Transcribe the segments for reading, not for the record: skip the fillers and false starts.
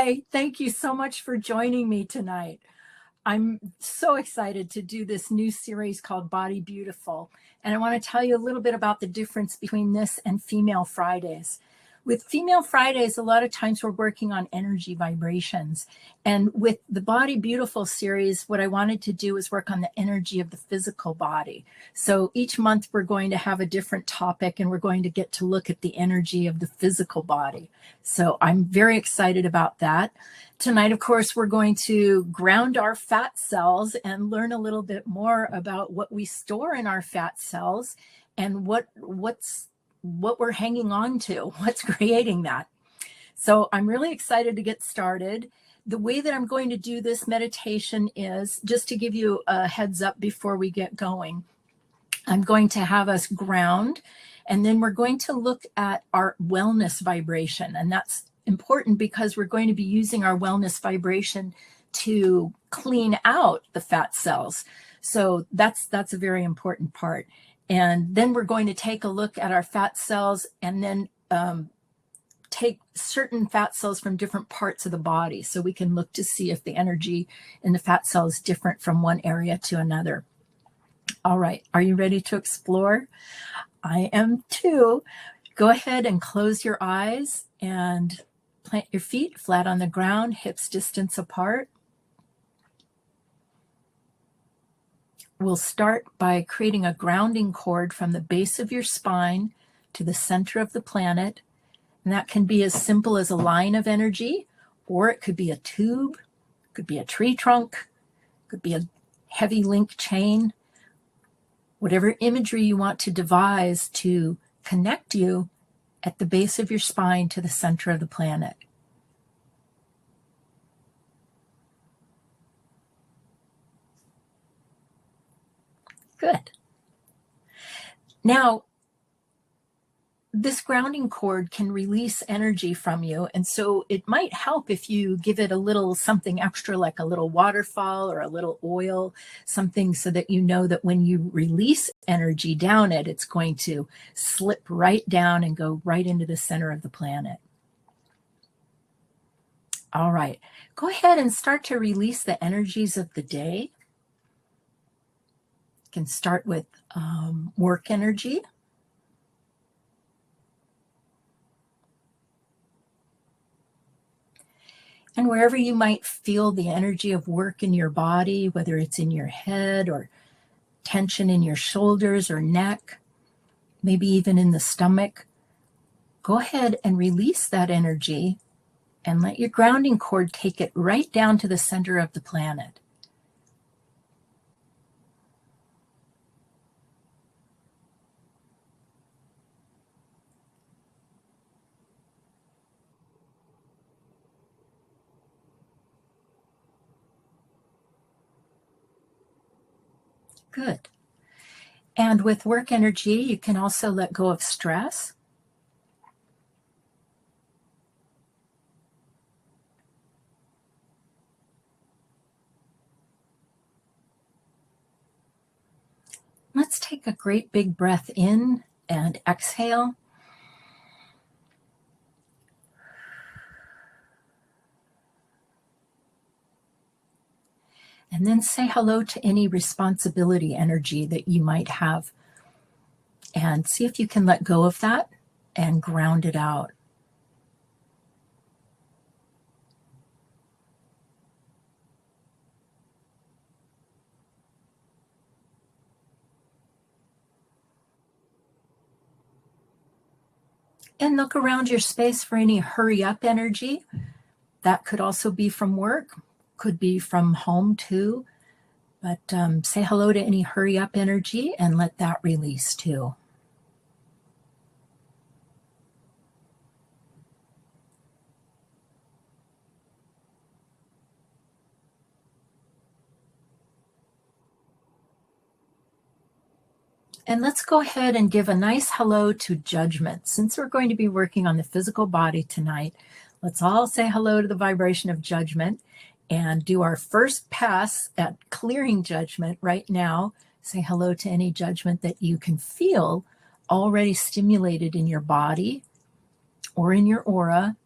Hi, thank you so much for joining me tonight. I'm so excited to do this new series called Body Beautiful. And I want to tell you a little bit about the difference between this and Female Fridays. With Female Fridays, a lot of times we're working on energy vibrations. And with the Body Beautiful series, what I wanted to do is work on the energy of the physical body. So each month we're going to have a different topic and we're going to get to look at the energy of the physical body. So I'm very excited about that. Tonight, of course, we're going to ground our fat cells and learn a little bit more about what we store in our fat cells and what we're hanging on to, what's creating that. So I'm really excited to get started. The way that I'm going to do this meditation is, just to give you a heads up before we get going, I'm going to have us ground, and then we're going to look at our wellness vibration. And that's important because we're going to be using our wellness vibration to clean out the fat cells. So that's a very important part. And then we're going to take a look at our fat cells and then take certain fat cells from different parts of the body so we can look to see if the energy in the fat cell is different from one area to another. All right, are you ready to explore? I am too. Go ahead and close your eyes and plant your feet flat on the ground, hips distance apart. We'll start by creating a grounding cord from the base of your spine to the center of the planet. And that can be as simple as a line of energy, or it could be a tube, could be a tree trunk, could be a heavy link chain, whatever imagery you want to devise to connect you at the base of your spine to the center of the planet. Good. Now, this grounding cord can release energy from you, and so it might help if you give it a little something extra, like a little waterfall or a little oil, something so that you know that when you release energy down it, it's going to slip right down and go right into the center of the planet. All right, go ahead and start to release the energies of the day. You can start with work energy. And wherever you might feel the energy of work in your body, whether it's in your head or tension in your shoulders or neck, maybe even in the stomach, go ahead and release that energy and let your grounding cord take it right down to the center of the planet. Good. And with work energy, you can also let go of stress. Let's take a great big breath in and exhale. And then say hello to any responsibility energy that you might have. And see if you can let go of that and ground it out. And look around your space for any hurry up energy. That could also be from work, could be from home too. But say hello to any hurry up energy and let that release too. And let's go ahead and give a nice hello to judgment. Since we're going to be working on the physical body tonight, let's all say hello to the vibration of judgment and do our first pass at clearing judgment right now. Say hello to any judgment that you can feel already stimulated in your body or in your aura,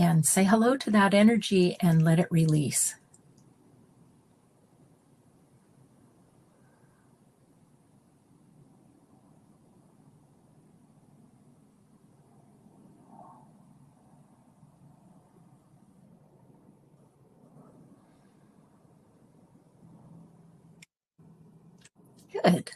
and say hello to that energy and let it release. Good.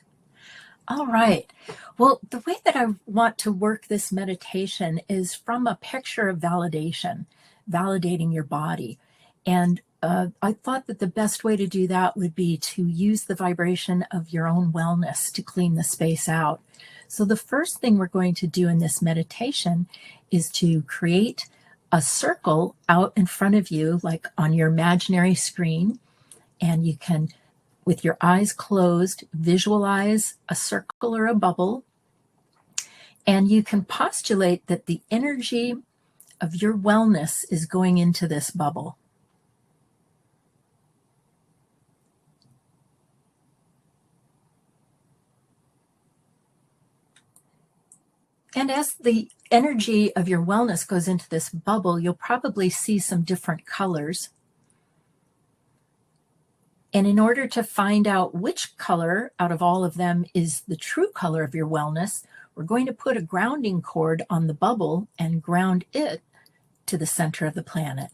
All right. Well, the way that I want to work this meditation is from a picture of validation, validating your body. And I thought that the best way to do that would be to use the vibration of your own wellness to clean the space out. So the first thing we're going to do in this meditation is to create a circle out in front of you, like on your imaginary screen. And you can, with your eyes closed, visualize a circle or a bubble. And you can postulate that the energy of your wellness is going into this bubble. And as the energy of your wellness goes into this bubble, you'll probably see some different colors. And in order to find out which color out of all of them is the true color of your wellness, we're going to put a grounding cord on the bubble and ground it to the center of the planet.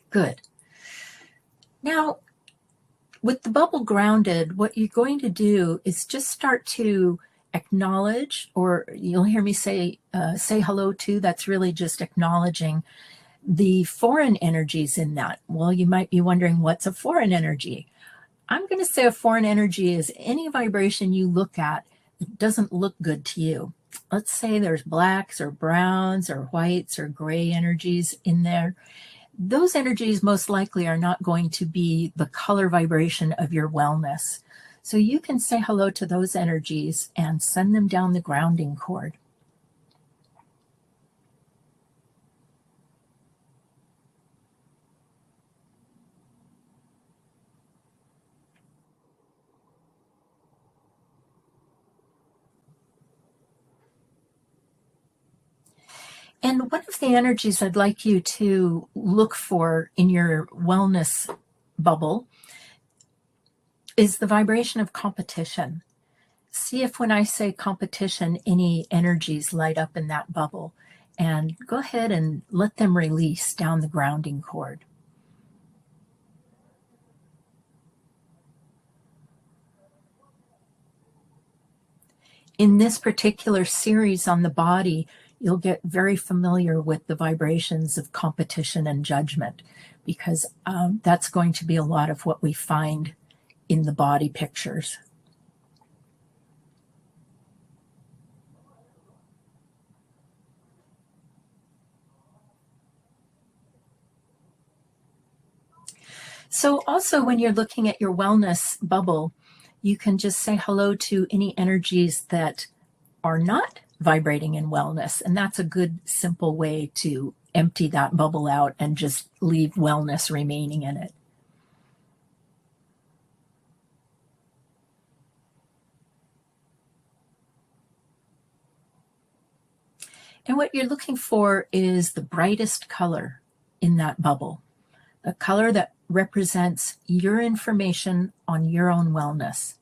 Good. Now, with the bubble grounded, what you're going to do is just start to acknowledge, or you'll hear me say hello to, that's really just acknowledging the foreign energies in that. Well, you might be wondering, what's a foreign energy? I'm going to say a foreign energy is any vibration you look at that doesn't look good to you. Let's say there's blacks or browns or whites or gray energies in there. Those energies most likely are not going to be the color vibration of your wellness. So you can say hello to those energies and send them down the grounding cord. And one of the energies I'd like you to look for in your wellness bubble is the vibration of competition. See if when I say competition, any energies light up in that bubble. And go ahead and let them release down the grounding cord. In this particular series on the body, you'll get very familiar with the vibrations of competition and judgment, because that's going to be a lot of what we find in the body pictures. So also when you're looking at your wellness bubble, you can just say hello to any energies that are not vibrating in wellness. And that's a good, simple way to empty that bubble out and just leave wellness remaining in it. And what you're looking for is the brightest color in that bubble, a color that represents your information on your own wellness.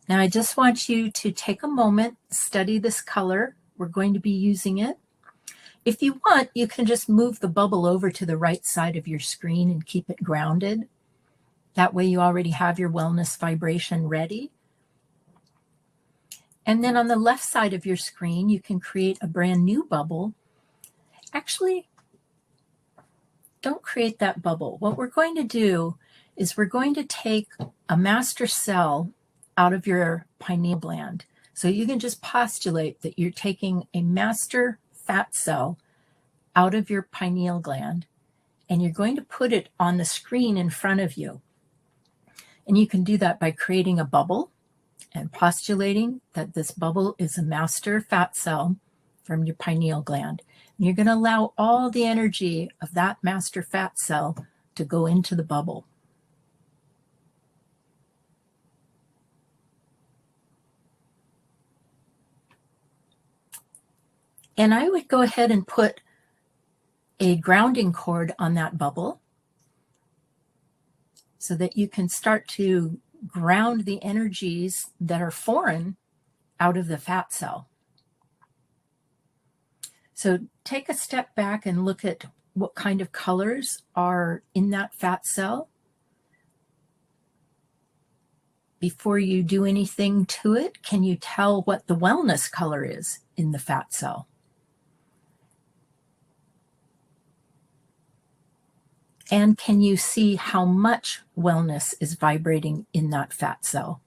Now, I just want you to take a moment, study this color. We're going to be using it. If you want, you can just move the bubble over to the right side of your screen and keep it grounded. That way you already have your wellness vibration ready. And then on the left side of your screen, you can create a brand new bubble. Actually, don't create that bubble. What we're going to do is we're going to take a master cell out of your pineal gland. So you can just postulate that you're taking a master fat cell out of your pineal gland, and you're going to put it on the screen in front of you. And you can do that by creating a bubble and postulating that this bubble is a master fat cell from your pineal gland. And you're going to allow all the energy of that master fat cell to go into the bubble. And I would go ahead and put a grounding cord on that bubble so that you can start to ground the energies that are foreign out of the fat cell. So take a step back and look at what kind of colors are in that fat cell. Before you do anything to it, can you tell what the wellness color is in the fat cell? And can you see how much wellness is vibrating in that fat cell?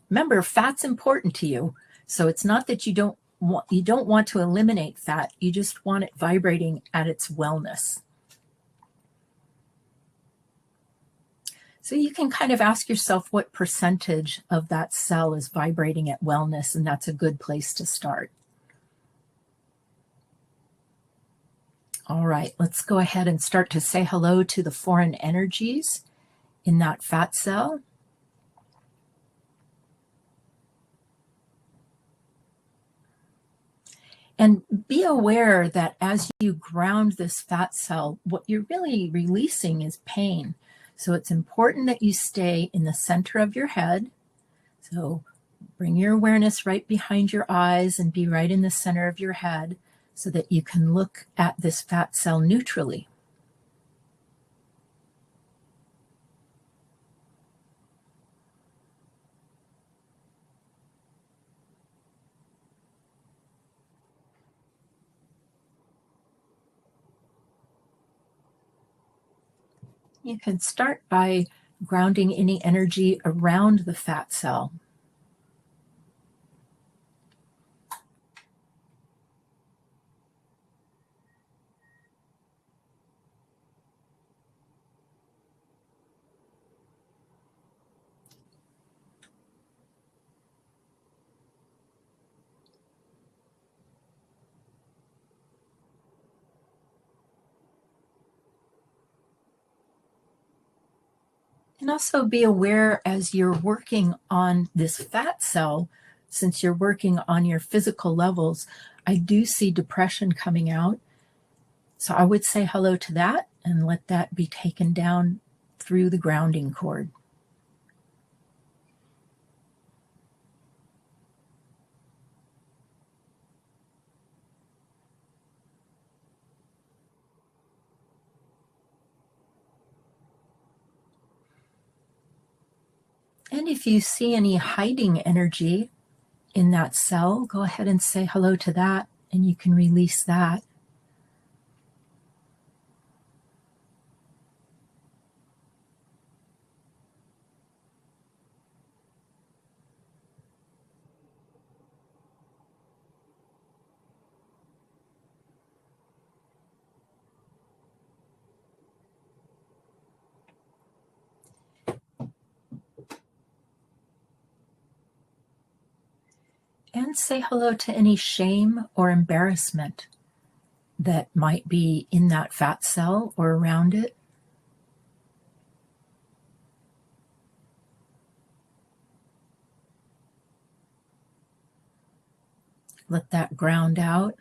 Remember, fat's important to you. So it's not that you don't want to eliminate fat. You just want it vibrating at its wellness. So you can kind of ask yourself what percentage of that cell is vibrating at wellness, and that's a good place to start. All right, let's go ahead and start to say hello to the foreign energies in that fat cell. And be aware that as you ground this fat cell, what you're really releasing is pain. So it's important that you stay in the center of your head. So bring your awareness right behind your eyes and be right in the center of your head so that you can look at this fat cell neutrally. You can start by grounding any energy around the fat cell. And also be aware as you're working on this fat cell, since you're working on your physical levels, I do see depression coming out. So I would say hello to that and let that be taken down through the grounding cord. And if you see any hiding energy in that cell, go ahead and say hello to that, and you can release that. And say hello to any shame or embarrassment that might be in that fat cell or around it. Let that ground out.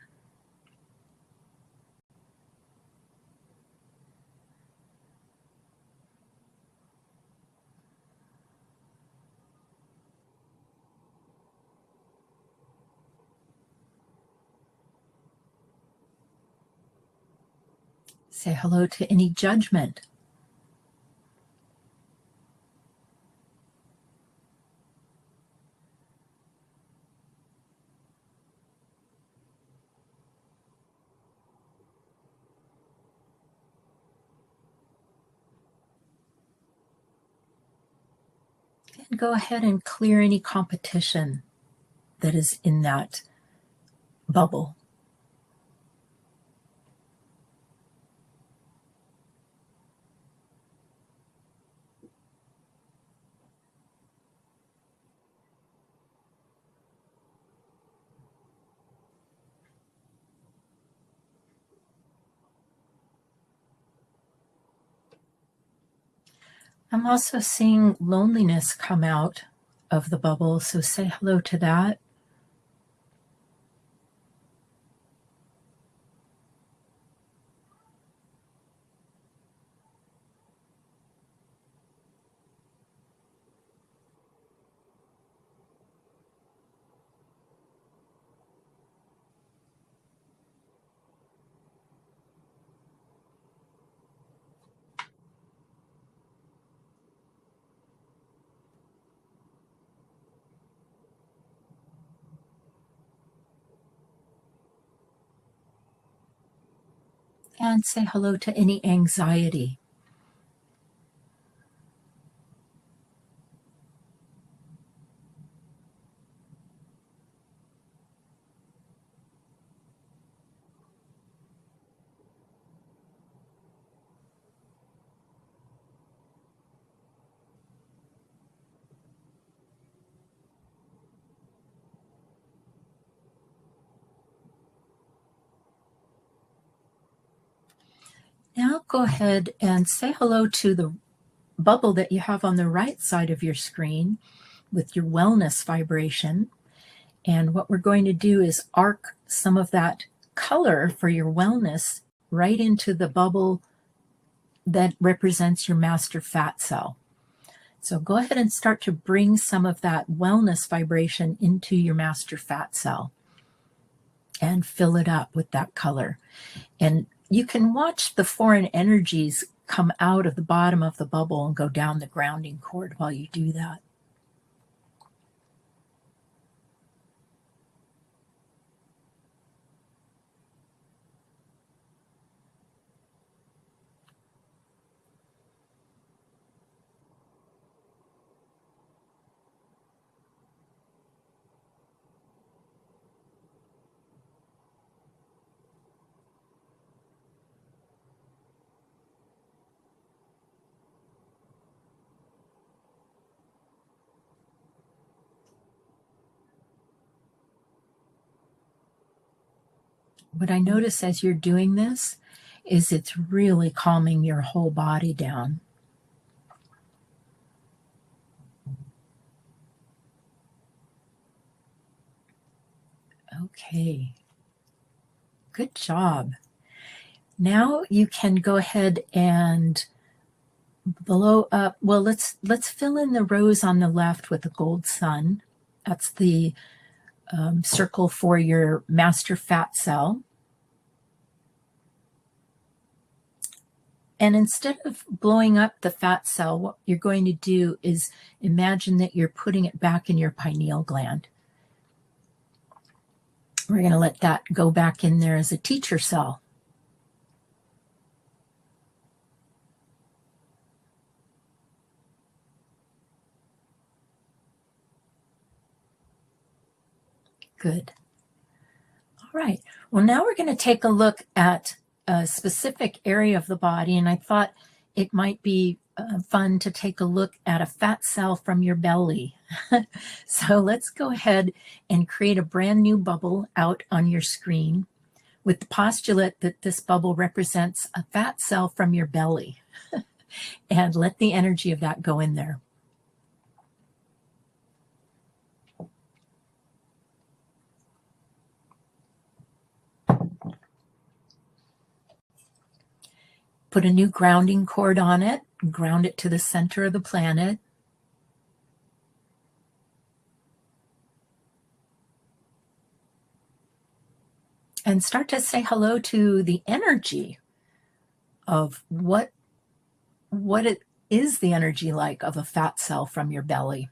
Say hello to any judgment. And go ahead and clear any competition that is in that bubble. I'm also seeing loneliness come out of the bubble, so say hello to that. And say hello to any anxiety. Now go ahead and say hello to the bubble that you have on the right side of your screen with your wellness vibration. And what we're going to do is arc some of that color for your wellness right into the bubble that represents your master fat cell. So go ahead and start to bring some of that wellness vibration into your master fat cell and fill it up with that color. And you can watch the foreign energies come out of the bottom of the bubble and go down the grounding cord while you do that. What I notice as you're doing this is it's really calming your whole body down. Okay, good job. Now you can go ahead and blow up. Well, let's fill in the rose on the left with a gold sun. That's the circle for your master fat cell. And instead of blowing up the fat cell, what you're going to do is imagine that you're putting it back in your pineal gland. We're going to let that go back in there as a teacher cell. Good. All right. Well, now we're going to take a look at a specific area of the body, and I thought it might be fun to take a look at a fat cell from your belly. So let's go ahead and create a brand new bubble out on your screen with the postulate that this bubble represents a fat cell from your belly. And let the energy of that go in there. Put a new grounding cord on it, ground it to the center of the planet. And start to say hello to the energy of what it is, the energy like of a fat cell from your belly.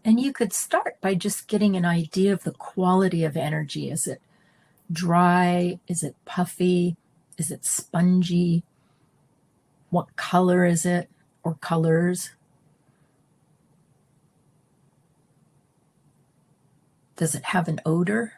And you could start by just getting an idea of the quality of energy. Is it dry? Is it puffy? Is it spongy? What color is it, or colors? Does it have an odor?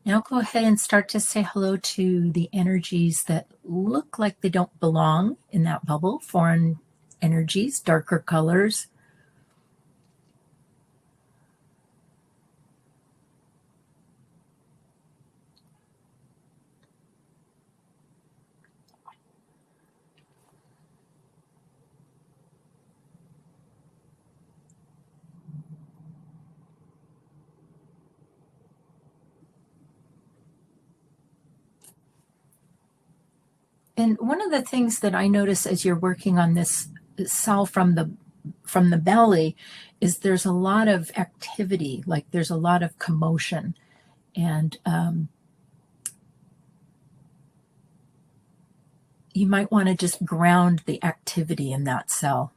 Now go ahead and start to say hello to the energies that look like they don't belong in that bubble, foreign energies, darker colors. And one of the things that I notice as you're working on this cell from the belly is there's a lot of activity, like there's a lot of commotion, and you might want to just ground the activity in that cell.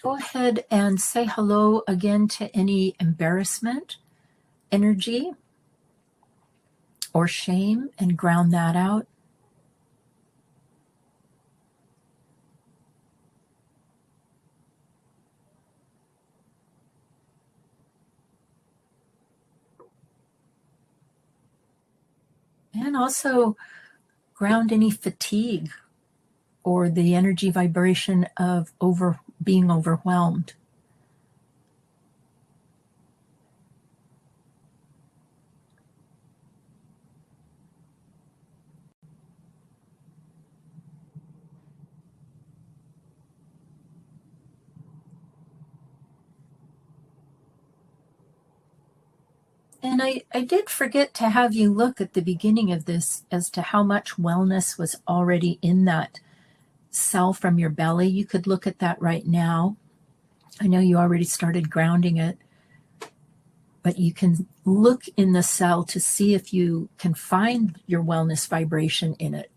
Go ahead and say hello again to any embarrassment, energy, or shame, and ground that out. And also ground any fatigue or the energy vibration of being overwhelmed. And I did forget to have you look at the beginning of this as to how much wellness was already in that cell from your belly. You could look at that right now. I know you already started grounding it, but you can look in the cell to see if you can find your wellness vibration in it.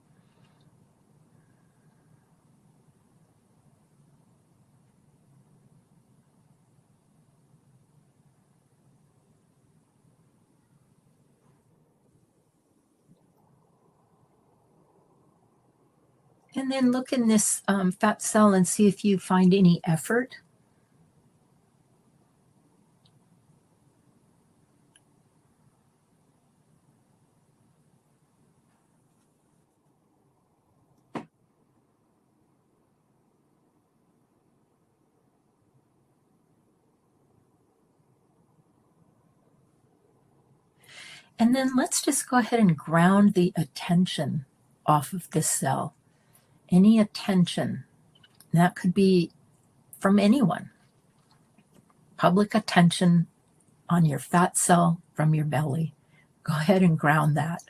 And then look in this fat cell and see if you find any effort. And then let's just go ahead and ground the attention off of this cell. Any attention. That could be from anyone. Public attention on your fat cell from your belly. Go ahead and ground that.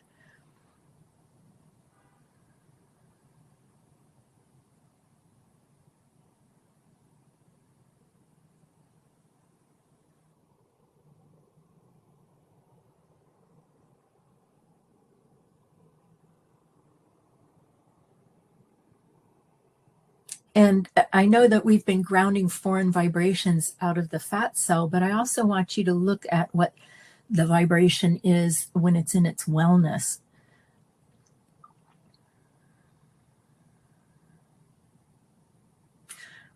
And I know that we've been grounding foreign vibrations out of the fat cell, but I also want you to look at what the vibration is when it's in its wellness.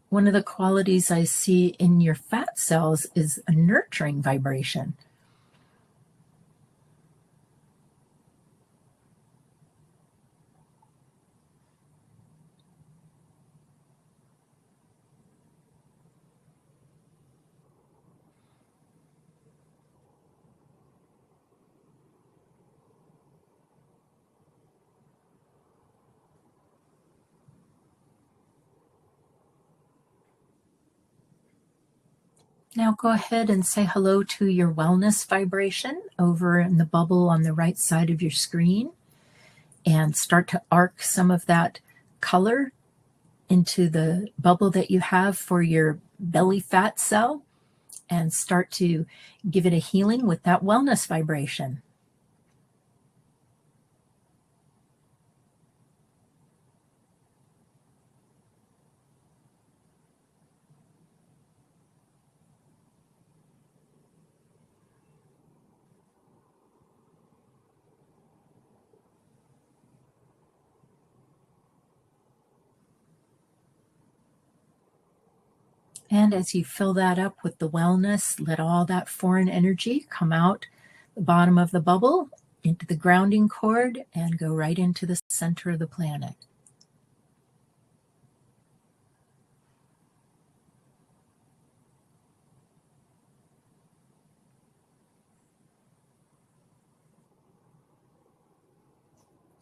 One of the qualities I see in your fat cells is a nurturing vibration. Now go ahead and say hello to your wellness vibration over in the bubble on the right side of your screen, and start to arc some of that color into the bubble that you have for your belly fat cell, and start to give it a healing with that wellness vibration. And as you fill that up with the wellness, let all that foreign energy come out the bottom of the bubble into the grounding cord and go right into the center of the planet.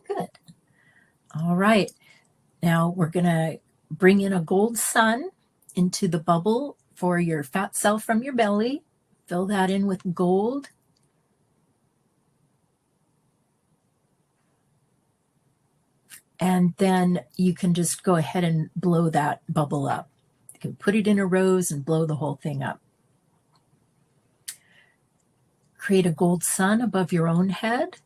Good. All right. Now we're going to bring in a gold sun into the bubble for your fat cell from your belly. Fill that in with gold. And then you can just go ahead and blow that bubble up. You can put it in a rose and blow the whole thing up. Create a gold sun above your own head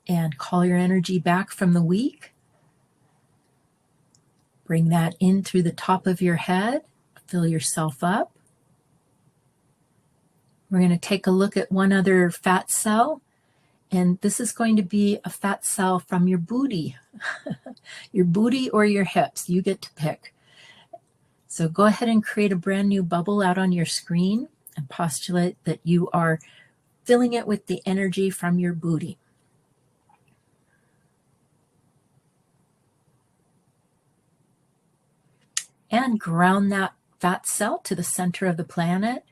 and call your energy back from the week. Bring that in through the top of your head. Fill yourself up. We're going to take a look at one other fat cell. And this is going to be a fat cell from your booty. Your booty or your hips. You get to pick. So go ahead and create a brand new bubble out on your screen and postulate that you are filling it with the energy from your booty. And ground that fat cell to the center of the planet.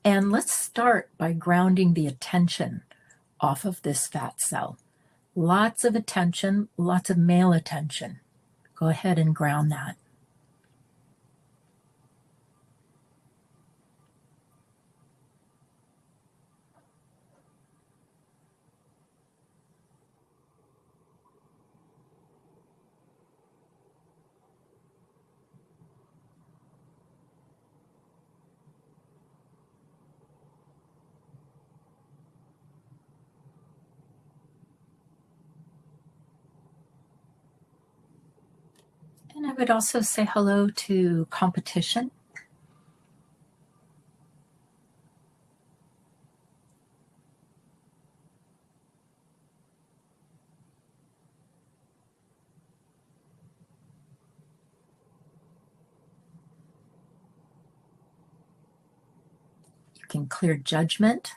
And let's start by grounding the attention off of this fat cell. Lots of attention, lots of male attention. Go ahead and ground that. And I would also say hello to competition. You can clear judgment.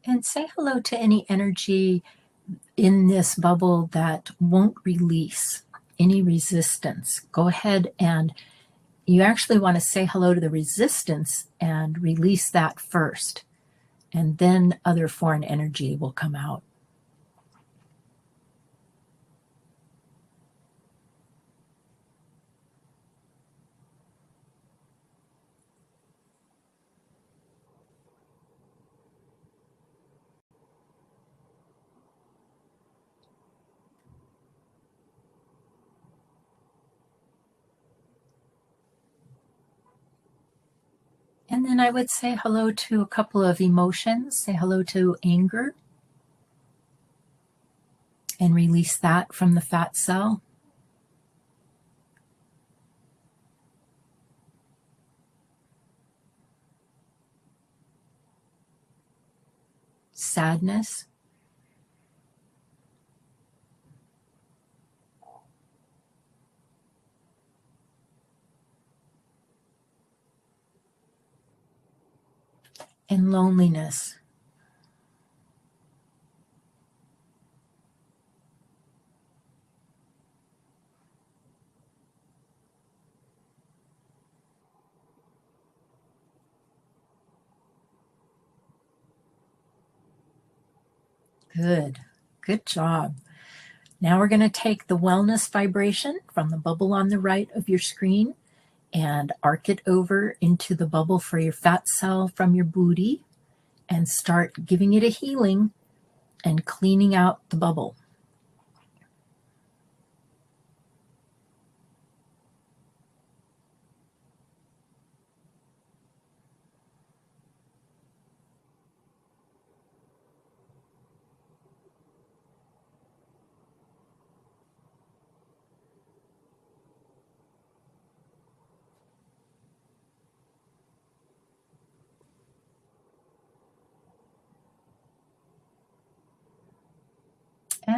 And say hello to any energy in this bubble that won't release any resistance. Go ahead and you actually want to say hello to the resistance and release that first. And then other foreign energy will come out. And then I would say hello to a couple of emotions. Say hello to anger and release that from the fat cell. Sadness. And loneliness. Good. Good job. Now we're going to take the wellness vibration from the bubble on the right of your screen and arc it over into the bubble for your fat cell from your booty and start giving it a healing and cleaning out the bubble.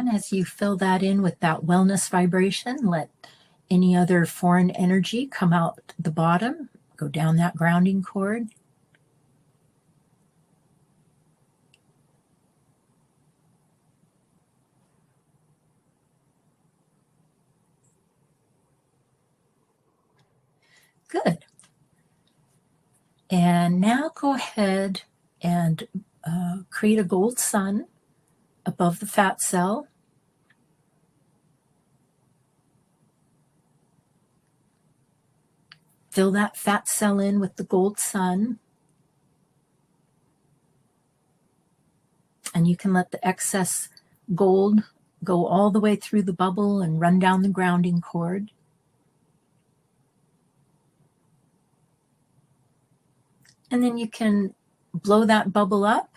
can, as you fill that in with that wellness vibration, let any other foreign energy come out the bottom, go down that grounding cord. Good. And now go ahead and create a gold sun above the fat cell. Fill that fat cell in with the gold sun. And you can let the excess gold go all the way through the bubble and run down the grounding cord. And then you can blow that bubble up,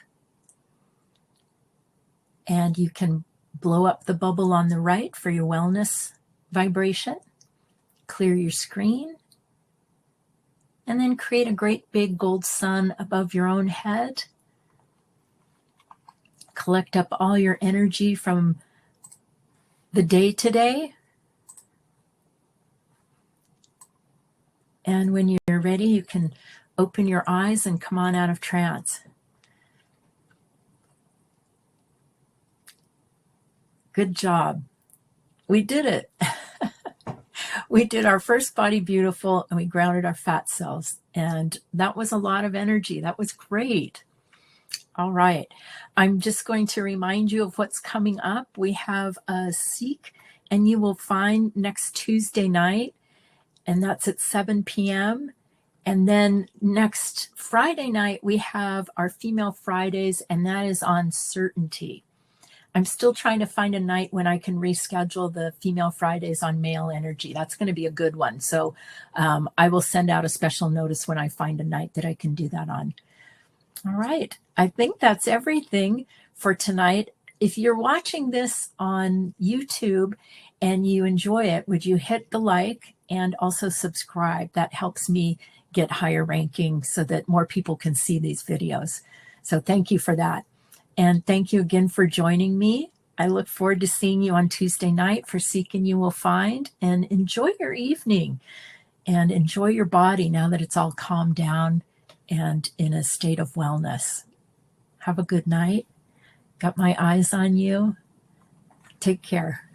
and you can blow up the bubble on the right for your wellness vibration. Clear your screen, and then create a great big gold sun above your own head. Collect up all your energy from the day today. And when you're ready, you can open your eyes and come on out of trance. Good job. We did it. We did our first Body Beautiful, and we grounded our fat cells. And that was a lot of energy. That was great. All right. I'm just going to remind you of what's coming up. We have a Seek and You Will Find next Tuesday night, and that's at 7 p.m. And then next Friday night, we have our Female Fridays, and that is on certainty. I'm still trying to find a night when I can reschedule the Female Fridays on male energy. That's going to be a good one. So I will send out a special notice when I find a night that I can do that on. All right. I think that's everything for tonight. If you're watching this on YouTube and you enjoy it, would you hit the like and also subscribe? That helps me get higher ranking so that more people can see these videos. So thank you for that. And thank you again for joining me. I look forward to seeing you on Tuesday night for Seek and You Will Find. And enjoy your evening and enjoy your body now that it's all calmed down and in a state of wellness. Have a good night. Got my eyes on you. Take care.